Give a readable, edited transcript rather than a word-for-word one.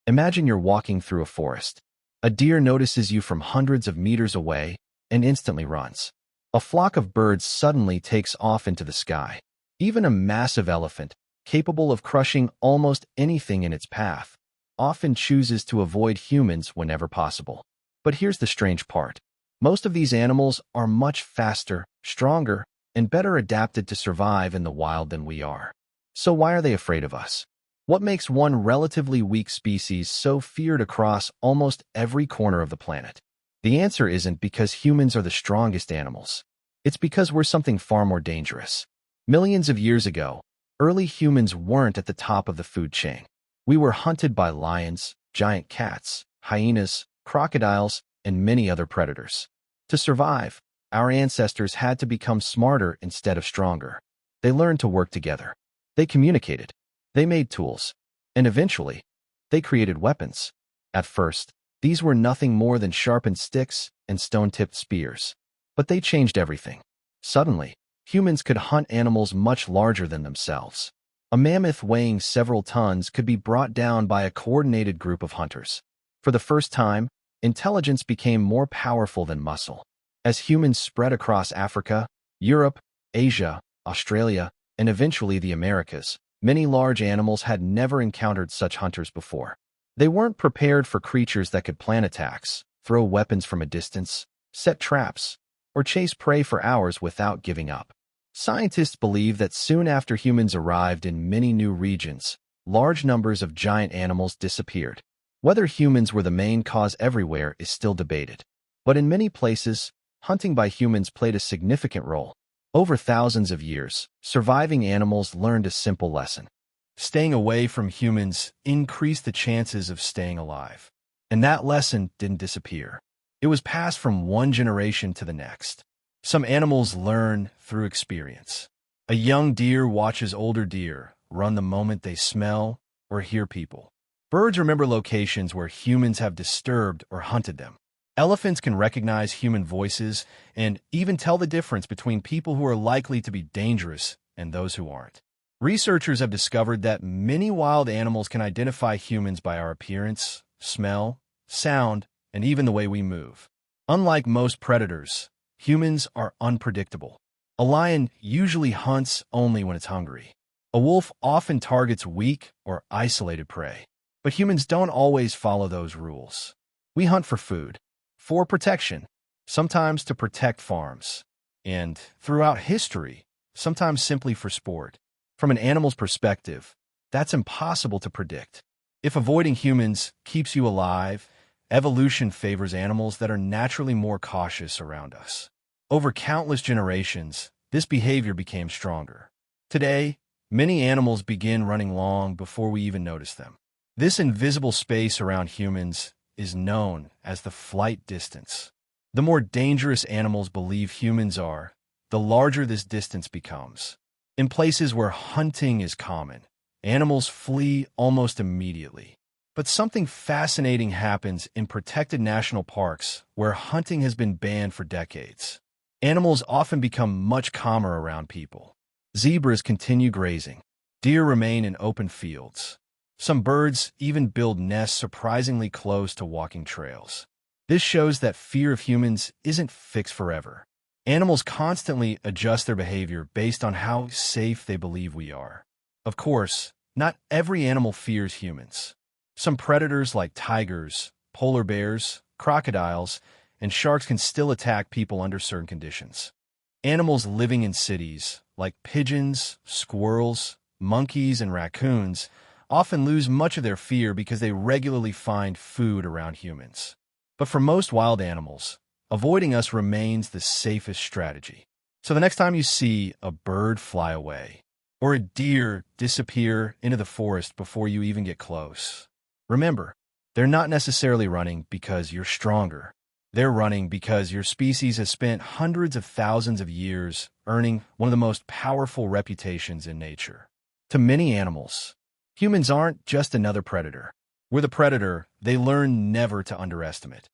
Imagine you're walking through a forest. A deer notices you from hundreds of meters away and instantly runs. A flock of birds suddenly takes off into the sky. Even a massive elephant, capable of crushing almost anything in its path, often chooses to avoid humans whenever possible. But here's the strange part. Most of these animals are much faster, stronger, and better adapted to survive in the wild than we are. So why are they afraid of us? What makes one relatively weak species so feared across almost every corner of the planet? The answer isn't because humans are the strongest animals. It's because we're something far more dangerous. Millions of years ago, early humans weren't at the top of the food chain. We were hunted by lions, giant cats, hyenas, crocodiles, and many other predators. To survive, our ancestors had to become smarter instead of stronger. They learned to work together. They communicated. They made tools. And eventually, they created weapons. At first, these were nothing more than sharpened sticks and stone-tipped spears. But they changed everything. Suddenly, humans could hunt animals much larger than themselves. A mammoth weighing several tons could be brought down by a coordinated group of hunters. For the first time, intelligence became more powerful than muscle. As humans spread across Africa, Europe, Asia, Australia, and eventually the Americas, many large animals had never encountered such hunters before. They weren't prepared for creatures that could plan attacks, throw weapons from a distance, set traps, or chase prey for hours without giving up. Scientists believe that soon after humans arrived in many new regions, large numbers of giant animals disappeared. Whether humans were the main cause everywhere is still debated. But in many places, hunting by humans played a significant role. Over thousands of years, surviving animals learned a simple lesson. Staying away from humans increased the chances of staying alive. And that lesson didn't disappear. It was passed from one generation to the next. Some animals learn through experience. A young deer watches older deer run the moment they smell or hear people. Birds remember locations where humans have disturbed or hunted them. Elephants can recognize human voices and even tell the difference between people who are likely to be dangerous and those who aren't. Researchers have discovered that many wild animals can identify humans by our appearance, smell, sound, and even the way we move. Unlike most predators, humans are unpredictable. A lion usually hunts only when it's hungry. A wolf often targets weak or isolated prey. But humans don't always follow those rules. We hunt for food, for protection, sometimes to protect farms, and throughout history, sometimes simply for sport. From an animal's perspective, that's impossible to predict. If avoiding humans keeps you alive, evolution favors animals that are naturally more cautious around us. Over countless generations, this behavior became stronger. Today, many animals begin running long before we even notice them. This invisible space around humans is known as the flight distance. The more dangerous animals believe humans are, the larger this distance becomes. In places where hunting is common, animals flee almost immediately. But something fascinating happens in protected national parks where hunting has been banned for decades. Animals often become much calmer around people. Zebras continue grazing. Deer remain in open fields. Some birds even build nests surprisingly close to walking trails. This shows that fear of humans isn't fixed forever. Animals constantly adjust their behavior based on how safe they believe we are. Of course, not every animal fears humans. Some predators like tigers, polar bears, crocodiles, and sharks can still attack people under certain conditions. Animals living in cities, like pigeons, squirrels, monkeys, and raccoons, often lose much of their fear because they regularly find food around humans. But for most wild animals, avoiding us remains the safest strategy. So the next time you see a bird fly away, or a deer disappear into the forest before you even get close, remember, they're not necessarily running because you're stronger. They're running because your species has spent hundreds of thousands of years earning one of the most powerful reputations in nature. To many animals, humans aren't just another predator. We're the predator they learn never to underestimate.